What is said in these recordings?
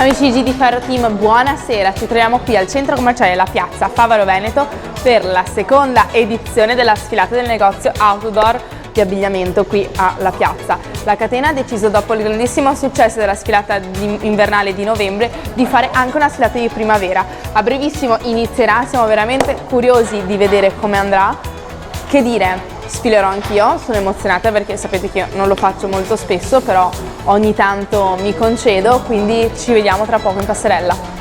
Amici di GD Ferro Team, buonasera, ci troviamo qui al centro commerciale La Piazza Favaro Veneto per la seconda edizione della sfilata del negozio outdoor di abbigliamento qui alla piazza. La catena ha deciso, dopo il grandissimo successo della sfilata invernale di novembre, di fare anche una sfilata di primavera. A brevissimo inizierà, siamo veramente curiosi di vedere come andrà. Che dire? Sfilerò anch'io, sono emozionata perché sapete che io non lo faccio molto spesso, però ogni tanto mi concedo, quindi ci vediamo tra poco in passerella.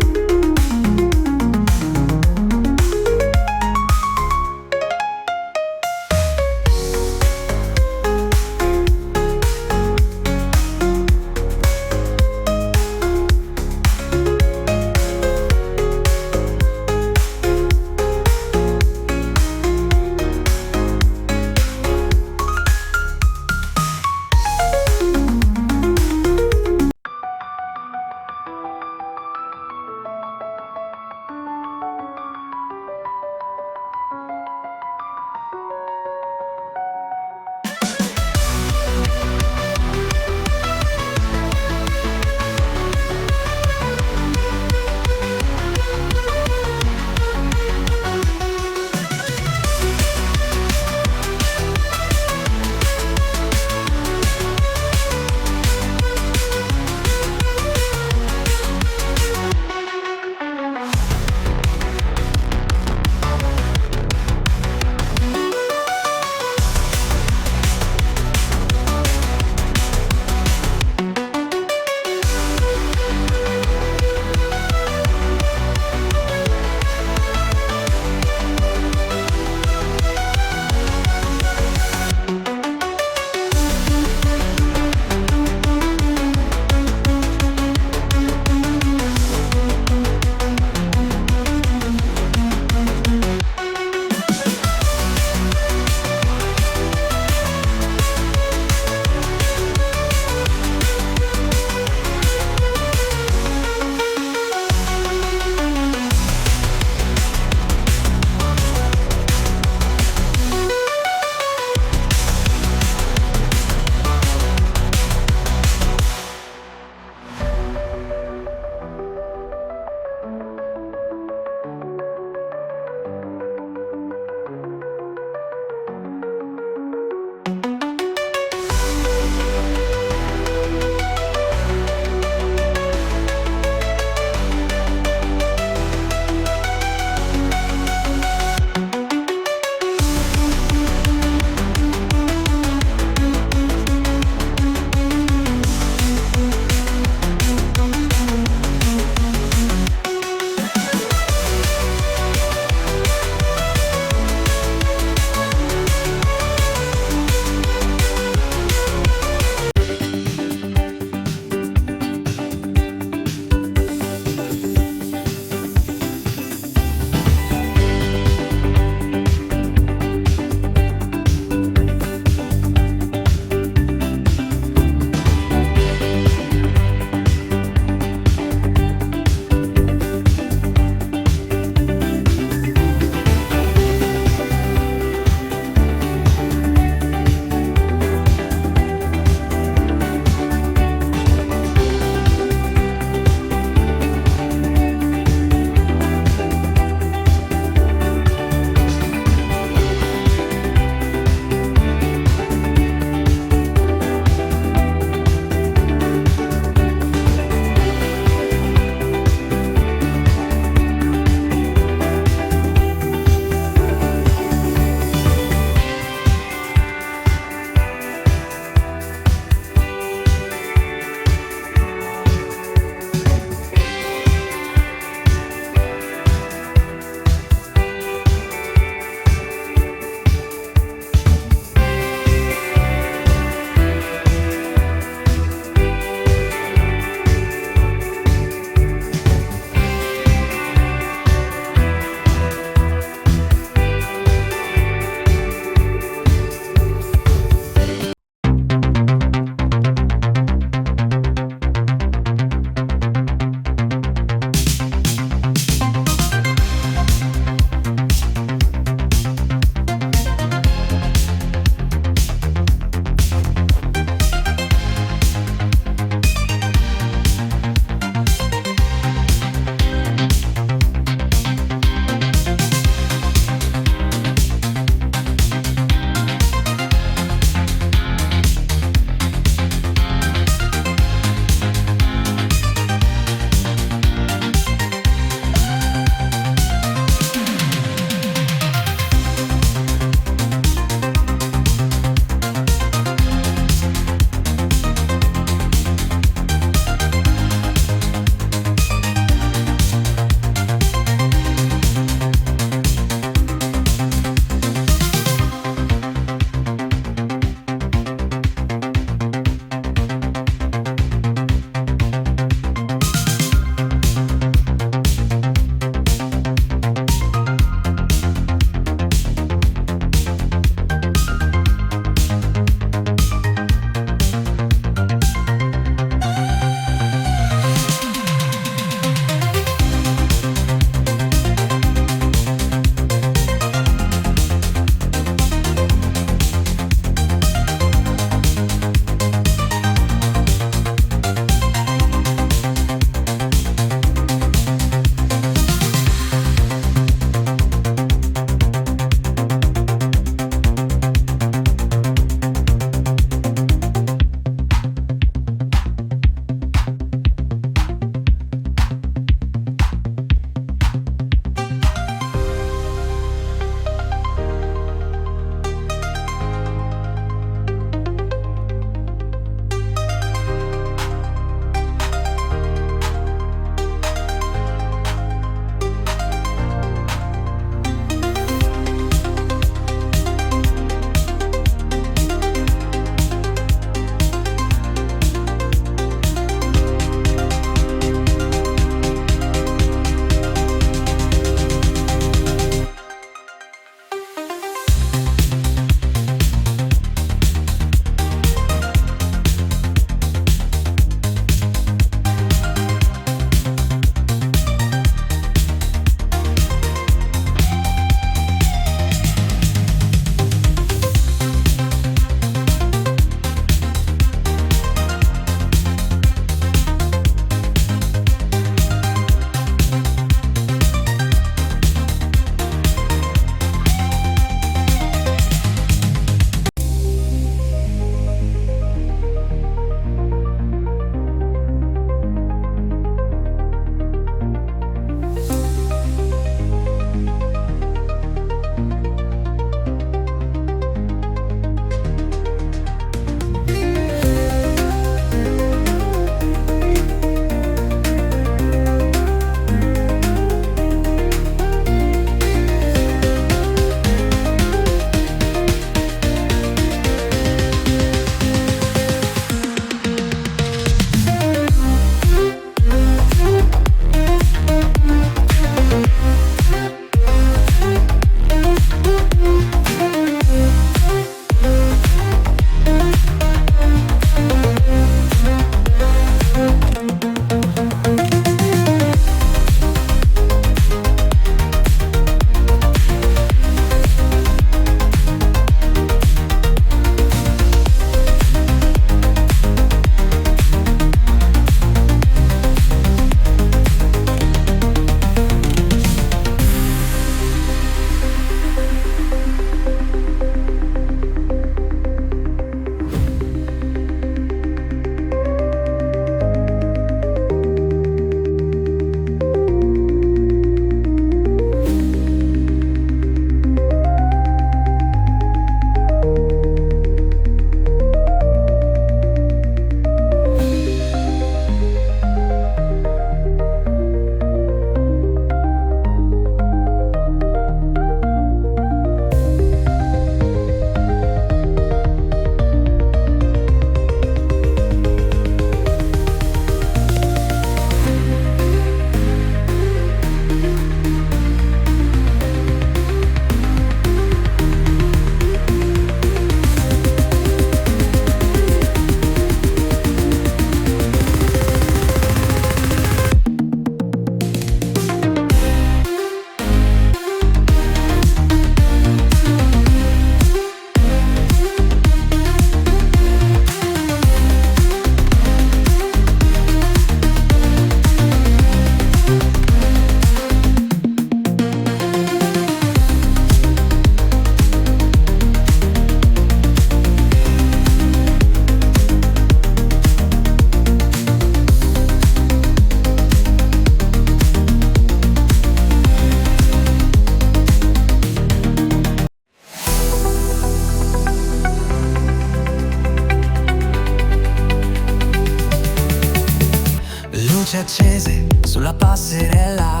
passerella,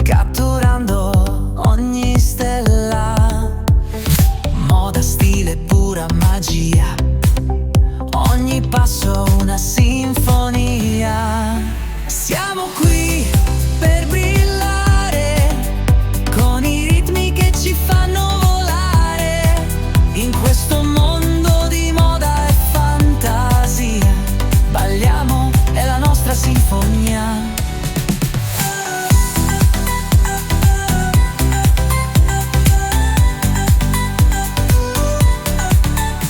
catturando ogni stella. Moda, stile, pura magia, ogni passo una sinfonia. Siamo qui per brillare, con i ritmi che ci fanno volare, in questo mondo di moda e fantasia. Balliamo, è la nostra sinfonia.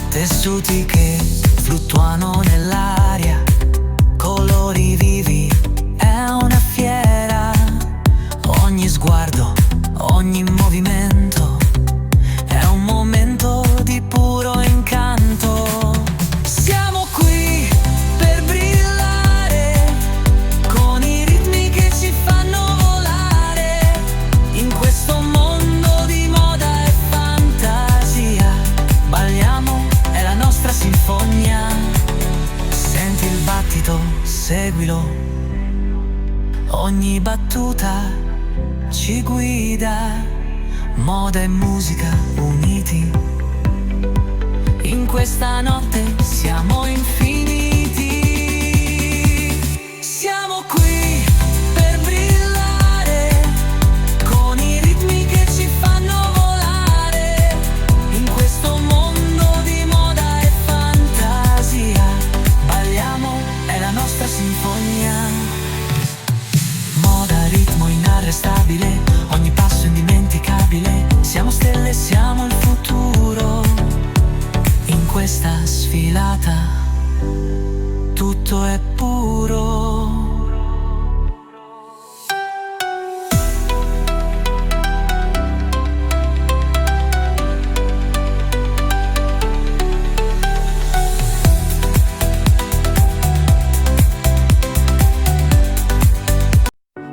Tessuti che fluttuano nell'aria, colori vivi, è una fiera. Ogni sguardo, ogni movimento, è un momento di puro incanto. Siamo qui per brillare, con i ritmi che ci fanno volare, in questo mondo di moda e fantasia. Balliamo, è la nostra sinfonia. Senti il battito, seguilo, ogni battuta ci guida. Moda e musica uniti, in questa notte siamo infiniti. Siamo qui per brillare, con i ritmi che ci fanno volare, in questo mondo di moda e fantasia. Balliamo, è la nostra sinfonia. Moda, ritmo inarrestabile, ogni passo indimenticabile. Siamo stelle, siamo il futuro. In questa sfilata tutto è puro.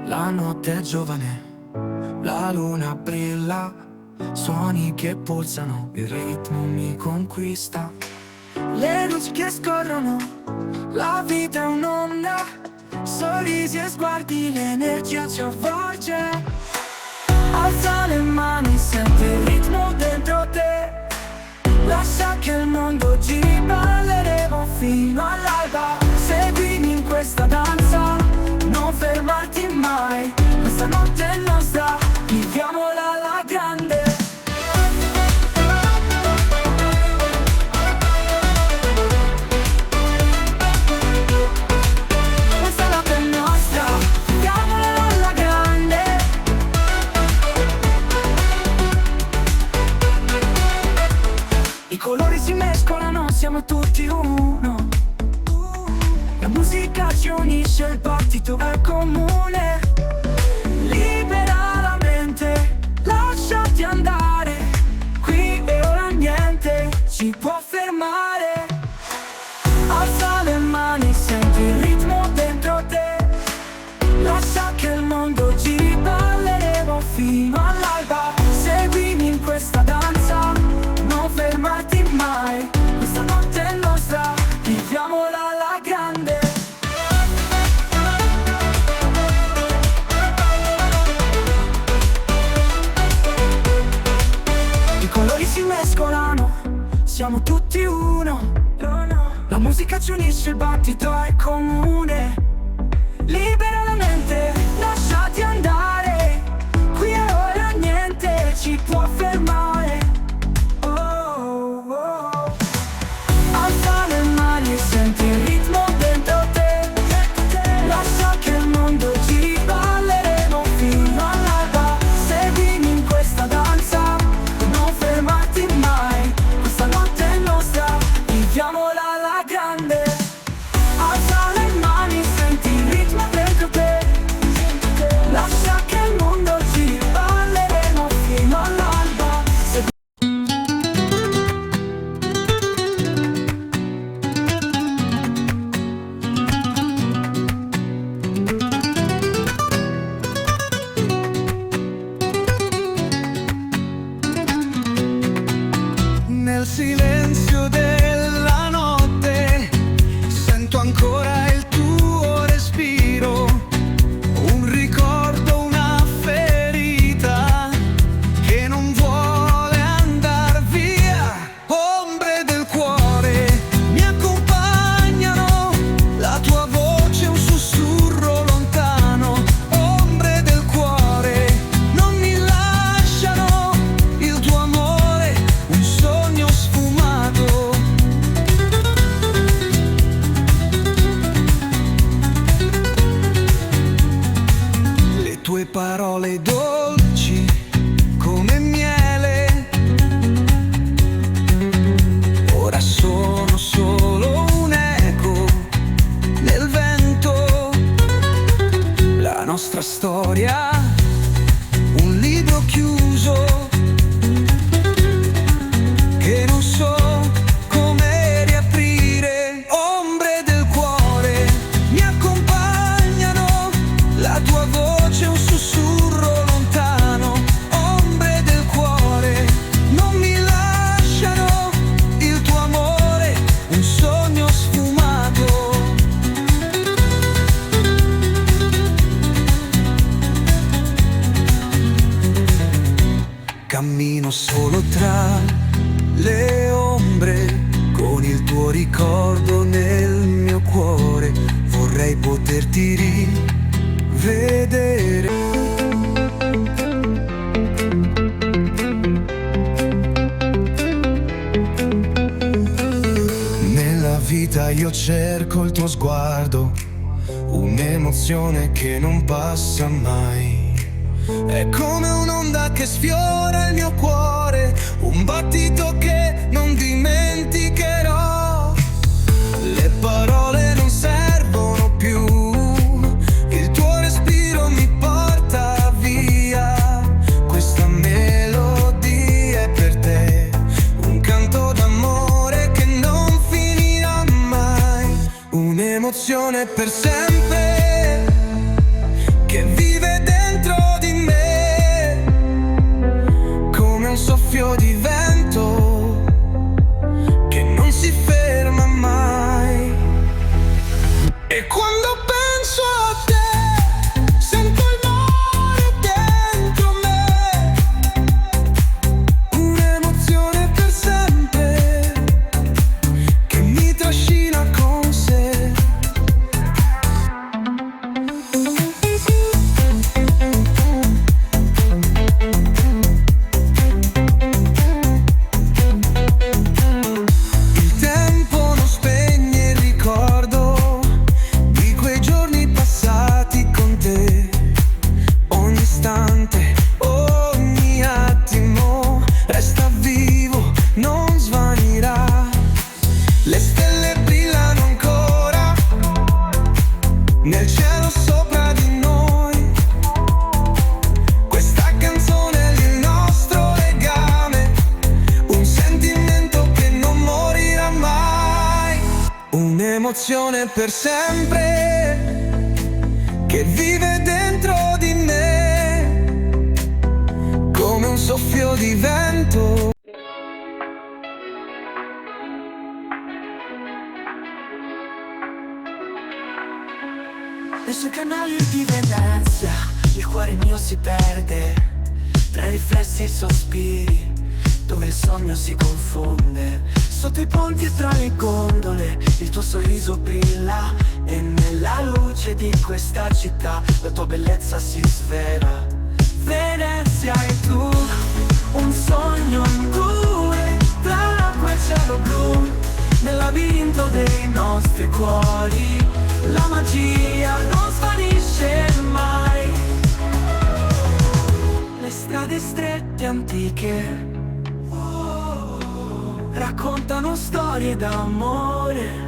La notte è giovane, la luna brilla, suoni che pulsano, il ritmo mi conquista. Le luci che scorrono, la vita è un'onda, sorrisi e sguardi, l'energia ci avvolge. Alza le mani, senti il ritmo dentro te, lascia che il mondo giri, balleremo fino all'alba. Seguimi in questa danza, non fermarti mai, questa notte è nostra, viviamola alla grande. Questa notte è nostra, viviamola alla grande. I colori si mescolano, siamo tutti uno. La musica ci unisce, il battito è comune. Libera la mente, lasciati andare, qui e ora niente ci può fermare. Alza le mani, senti il ritmo dentro te, lascia che il mondo giri, balleremo fino all'alba. Seguimi in questa danza, non fermarti mai, questa notte è nostra, viviamola alla grande. I colori si mescolano, siamo tutti uno. La musica ci unisce, il battito è comune. Libera la mente, lasciati andare, qui e ora niente ci può fermare. Oh, oh, oh. Alza le mani e senti il ritmo dentro te, lascia che il mondo giri, balleremo fino all'alba. Seguimi in questa danza, non fermarti mai, questa notte è nostra, viviamola alla grande. Alza le mani, senti il ritmo dentro te, tue parole dolci come miele. Ora sono solo un eco nel vento. La nostra storia, un libro chiuso che non so come riaprire. Ombre del cuore mi accompagnano, la tua voce è un sussurro lontano. Ombre del cuore non mi lasciano, il tuo amore un sogno sfumato. Cammino solo tra le ombre, con il tuo ricordo nel mio cuore. Vorrei poterti rivedere. Nella vita io cerco il tuo sguardo, un'emozione che non passa mai. È come un'onda che sfiora il mio cuore, un battito che non dimenticherò. Le parole non servono più, il tuo respiro mi porta via. Questa melodia è per te, un canto d'amore che non finirà mai. Un'emozione per sempre che vive dentro di me, come un soffio di vento che non si ferma mai. E quando penso a te sento il mare dentro me, un'emozione per sempre che mi trascina con sé. Il tempo non spegne il ricordo di quei giorni passati con te. Ogni istante, ogni attimo resta vivo, non svanirà. Le stelle brillano ancora nel cielo sopra di noi. Questa canzone è il nostro legame, un sentimento che non morirà mai. Un'emozione per sempre che vive dentro di me, come un soffio di vento. Nei suoi canali di Venezia il cuore mio si perde tra i riflessi e i sospiri, dove il sogno si confonde. Sotto i ponti e tra le gondole il tuo sorriso brilla, e nella luce di questa città la tua bellezza si svela. Venezia e tu, un sogno in due, tra l'acqua e il cielo blu, nel labirinto dei nostri cuori. La magia non svanisce mai. Le strade strette antiche raccontano storie d'amore,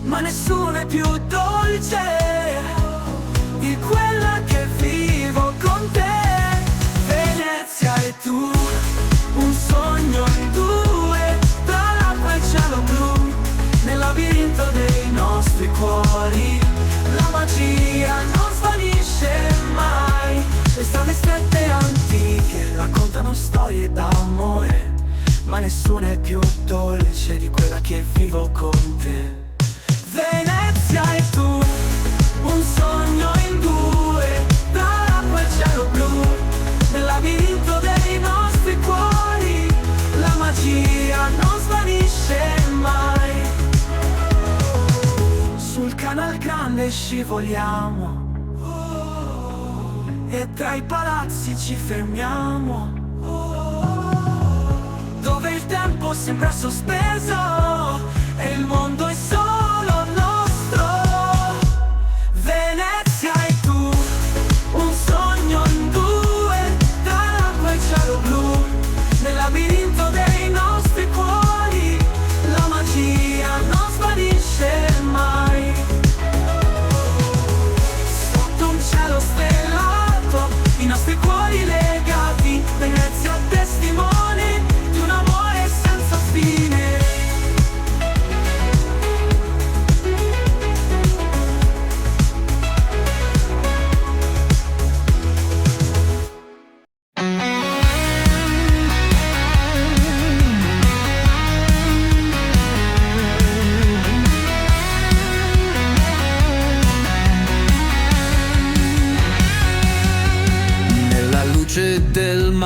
ma nessuno è più dolce di quella che vivo con te. Venezia e tu, un sogno in due, tra l'acqua e il cielo blu, nel labirinto dei nostri cuori. La magia non svanisce mai. Le strade strette antiche raccontano storie d'amore, ma nessuna è più dolce di quella che vivo con te. Venezia e tu, un sogno in due, tra l'acqua e il cielo blu, nel labirinto dei nostri cuori. La magia non svanisce mai. Sul canal grande scivoliamo, e tra i palazzi ci fermiamo, dove il tempo sembra sospeso e il mondo è solo nostro. Venezia e tu,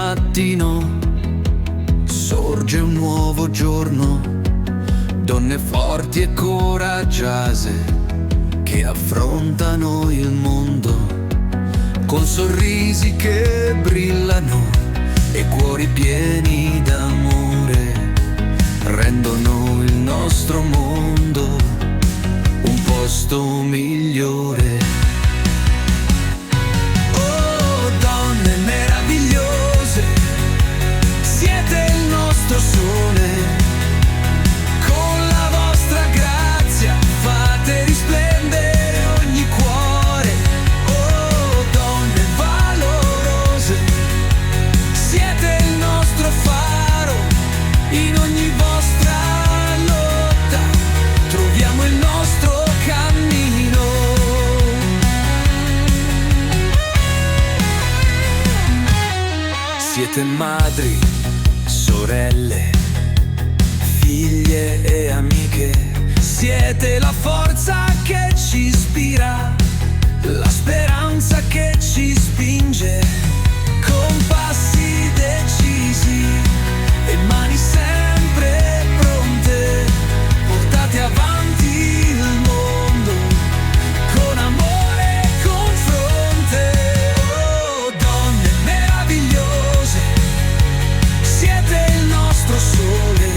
mattino sorge un nuovo giorno, donne forti e coraggiose che affrontano il mondo con sorrisi che brillano e cuori pieni d'amore, rendono il nostro mondo un posto migliore. Oh, donne meravigliose, siete il nostro sole, con la vostra grazia fate risplendere ogni cuore. Oh, donne valorose, siete il nostro faro, in ogni vostra lotta troviamo il nostro cammino. Siete madri, sorelle, figlie e amiche, siete la forza che ci ispira, la speranza che ci spinge, con passi decisi e mani sempre pronte, portate avanti il mondo con amore e confronte. Oh, donne meravigliose, siete il nostro sole,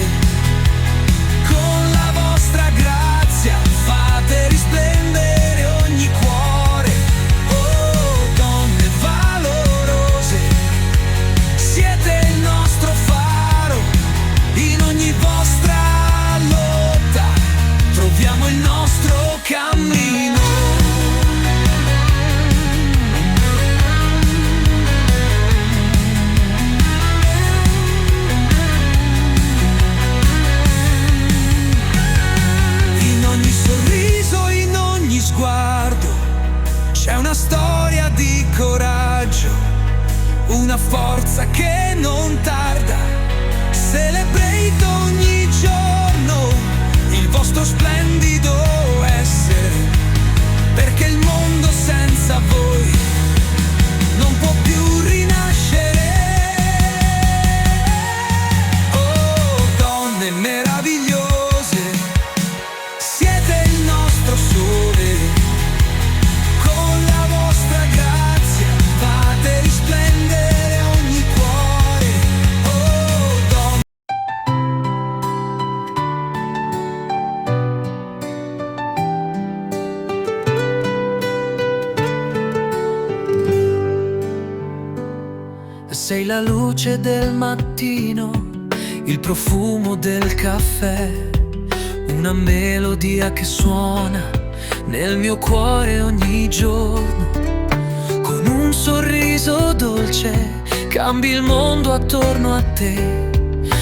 con la vostra grazia fate risplendere ogni cuore. Oh, donne valorose, siete il nostro faro, in ogni vostra lotta troviamo il nostro cammino. In ogni sorriso, in ogni sguardo c'è una storia di coraggio, una forza che non tarda. Celebrate ogni giorno il vostro splendido essere, perché il mondo senza voi non può più rinascere. Oh, donne meravigliose, siete il nostro sole, con la vostra grazia fate risplendere ogni cuore. Oh, donne. Sei la luce del mattino, il profumo del caffè, una melodia che suona nel mio cuore ogni giorno. Con un sorriso dolce cambi il mondo attorno a te.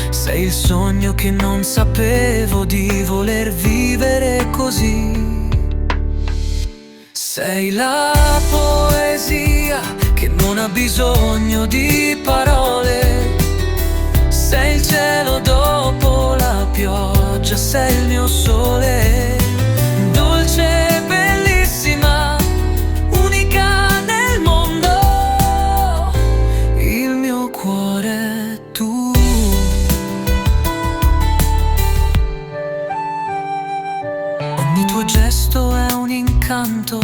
Sei il sogno che non sapevo di voler vivere così. Sei la poesia che non ha bisogno di parole. Sei il cielo dopo la pioggia, sei il mio sole. Dolce e bellissima, unica nel mondo, il mio cuore è tu. Ogni tuo gesto è un incanto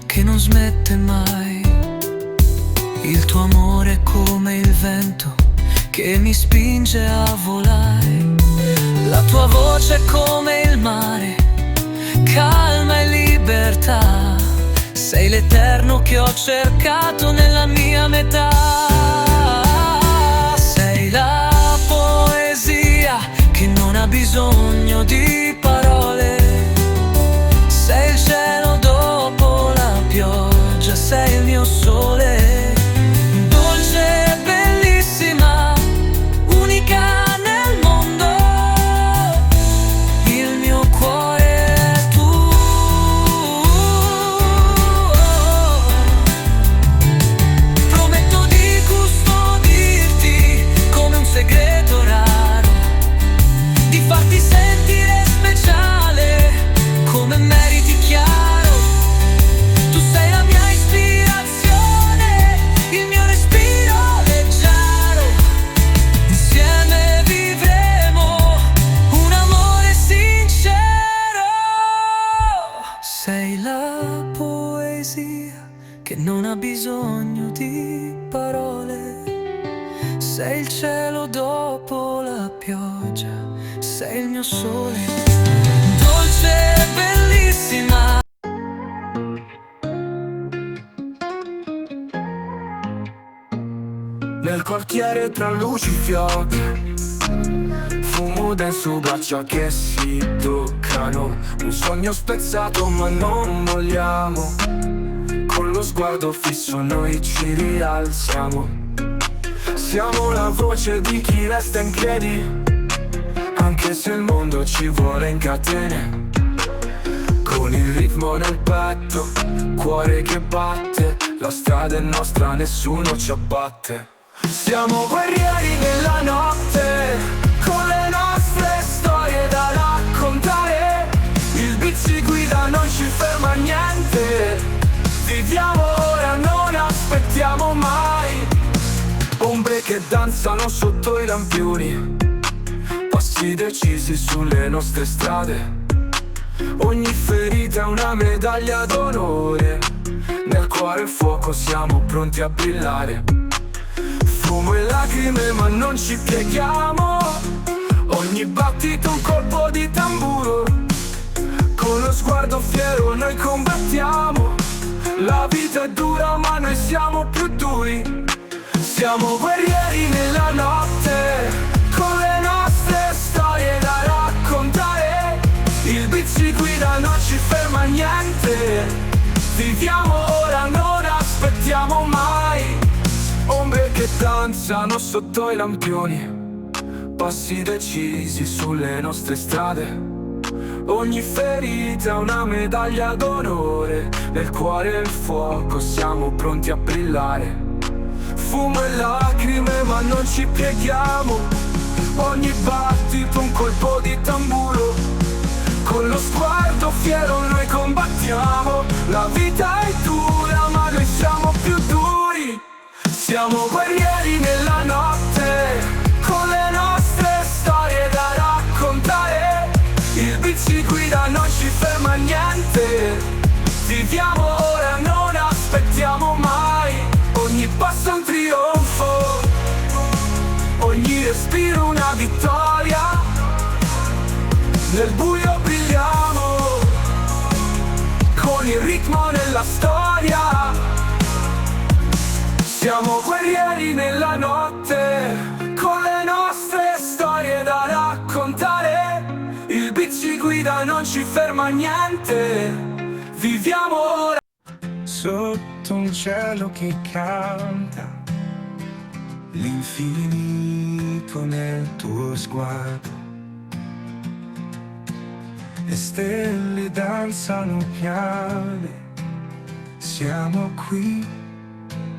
che non smette mai. Il tuo amore è come il vento che mi spinge a volare. La tua voce è come il mare, calma e libertà. Sei l'eterno che ho cercato nella mia metà. Sei la poesia che non ha bisogno di parole. Sei il cielo dopo la pioggia, sei il mio sole. Come meriti chiaro, tu sei la mia ispirazione. che non ha bisogno di parole. Sei il cielo dopo la pioggia, sei il mio sole, dolce e bellissima. Nel quartiere tra luci e fiocchi, fumo denso, braccia che si toccano, un sogno spezzato ma non molliamo. Con lo sguardo fisso noi ci rialziamo. Siamo la voce di chi resta in piedi, anche se il mondo ci vuole in catene. Con il ritmo nel petto, cuore che batte, la strada è nostra, nessuno ci abbatte. Siamo guerrieri nella notte, con le nostre storie da raccontare. Il beat ci guida, non ci ferma niente. Viviamo ora, non aspettiamo mai. Ombre che danzano sotto i lampioni, passi decisi sulle nostre strade. Ogni ferita è una medaglia d'onore, nel cuore il fuoco, siamo pronti a brillare. Fumo e lacrime ma non ci pieghiamo, ogni battito un colpo di tamburo. Con lo sguardo fiero noi combattiamo. La vita è dura ma noi siamo più duri. Siamo guerrieri nella notte, con le nostre storie da raccontare. Il beat ci guida, non ci ferma niente. Viviamo ora, non aspettiamo mai. Ombre che danzano sotto i lampioni, passi decisi sulle nostre strade. Ogni ferita è una medaglia d'onore, nel cuore il fuoco, siamo pronti a brillare. Fumo e lacrime ma non ci pieghiamo, ogni battito un colpo di tamburo. Con lo sguardo fiero noi combattiamo. La vita è dura ma noi siamo più duri. Siamo guerrieri nella notte, con le nostre storie da raccontare. Il beat ci guida, non ci ferma niente. Viviamo ora, non aspettiamo mai. Ogni passo è un trionfo, ogni respiro una vittoria. Nel buio brilliamo, con il ritmo nella storia. Siamo guerrieri nella notte, con le nostre storie da raccontare. Il beat ci guida, non ci ferma niente. Viviamo ora sotto un cielo che canta, l'infinito nel tuo sguardo. Le stelle danzano piane, siamo qui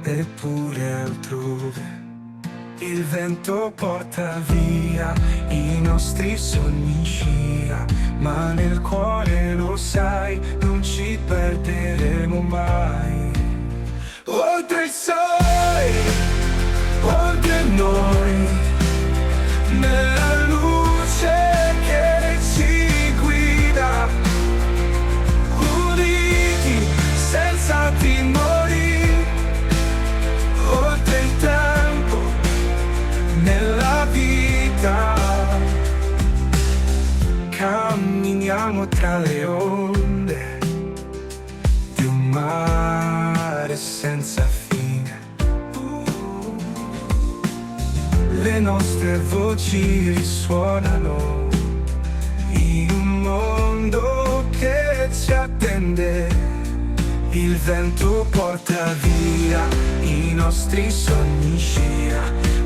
eppure altrove. Il vento porta via i nostri sogni in scia, ma nel cuore lo sai, non ci perderemo mai. Oltre il sole, oltre noi, nella luce che ci guida, uniti senza timori. Oltre il tempo, nella vita, camminiamo tra le onde di un mare senza fine. Le nostre voci risuonano in un mondo che ci attende. Il vento porta via i nostri sogni in scia,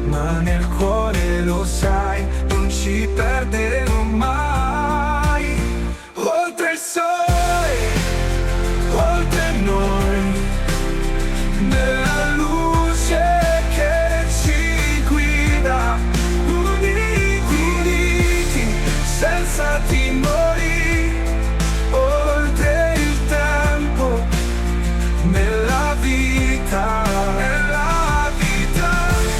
ma nel cuore lo sai, non ci perderemo mai. Oltre il sole, oltre noi, nella luce che ci guida, uniti senza timori. Oltre il tempo, nella vita,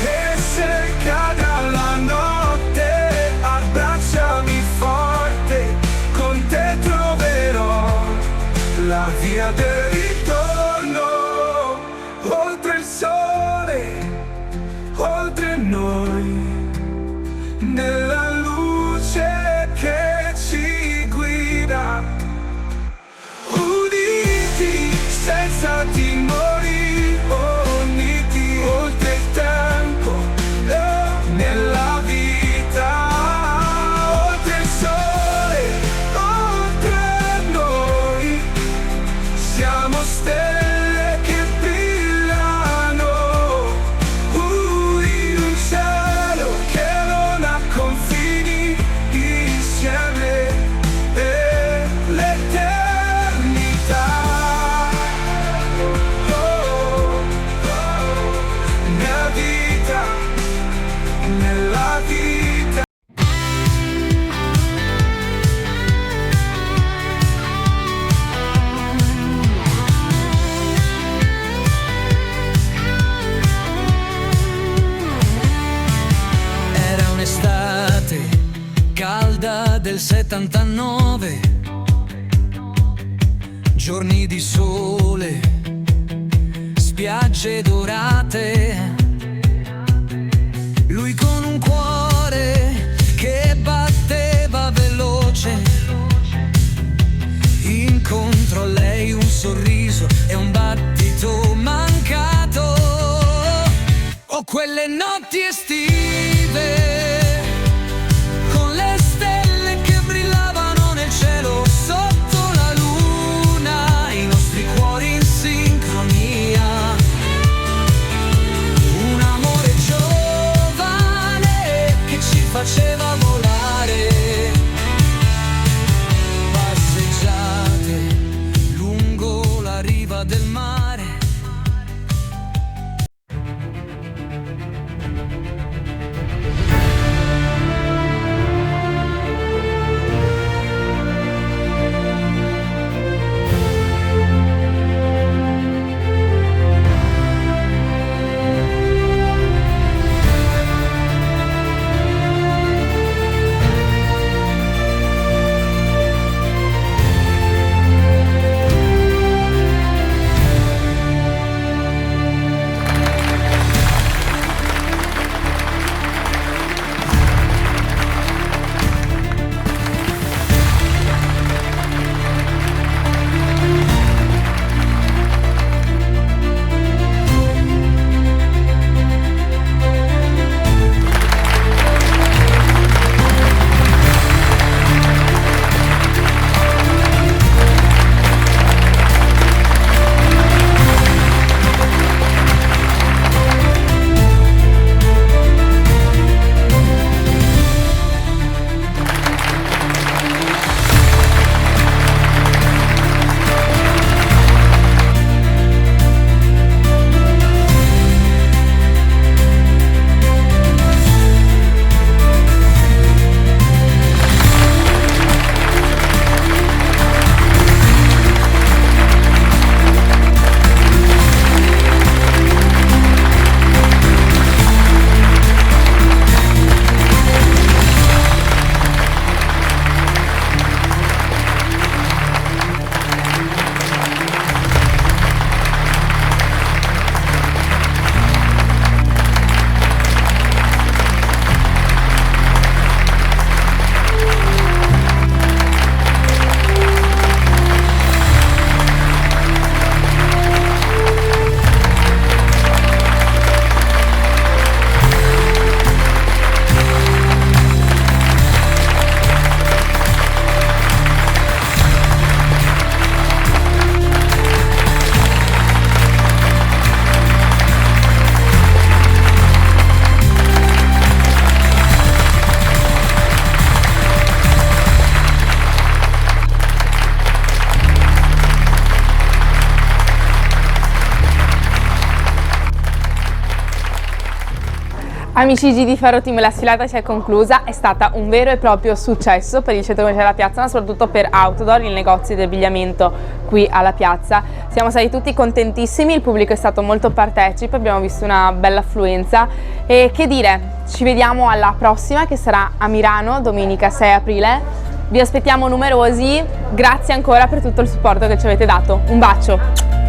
e se cade la notte, abbracciami forte. passati morì ogni dì, oltre il tempo, nella vita, oltre il sole, oltre noi, siamo stelle che brillano, in un cielo che non ha confini, insieme per l'eternità. Nella vita, nella vita. Era un'estate calda del 79, giorni di sole, spiagge dorate, lui con un cuore che batteva veloce, incontro a lei un sorriso e un battito mancato. Oh, quelle notti estive con le stelle che brillavano nel cielo sotto la luna, i nostri cuori in sincronia, un amore giovane che ci faceva volare, passeggiate lungo la riva del mare. Amici di Faro Team, la sfilata si è conclusa, è stata un vero e proprio successo per il centro commerciale della piazza, ma soprattutto per Outdoor, il negozio di abbigliamento qui alla piazza. Siamo stati tutti contentissimi, il pubblico è stato molto partecipe, abbiamo visto una bella affluenza e che dire, ci vediamo alla prossima che sarà a Milano domenica 6 aprile. Vi aspettiamo numerosi, grazie ancora per tutto il supporto che ci avete dato. Un bacio!